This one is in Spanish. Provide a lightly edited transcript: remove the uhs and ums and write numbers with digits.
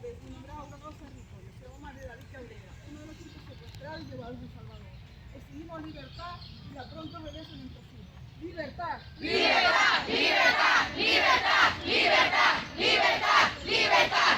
tardes. Mi nombre es Aura Rosa Rico. Yo soy mamá de David Cabrera, uno de los chicos secuestrados y llevados a El Salvador. Exigimos libertad y la pronto regreso de nuestros hijos. ¡Libertad! ¡Libertad! ¡Libertad! ¡Libertad! ¡Libertad! ¡Libertad! ¡Libertad!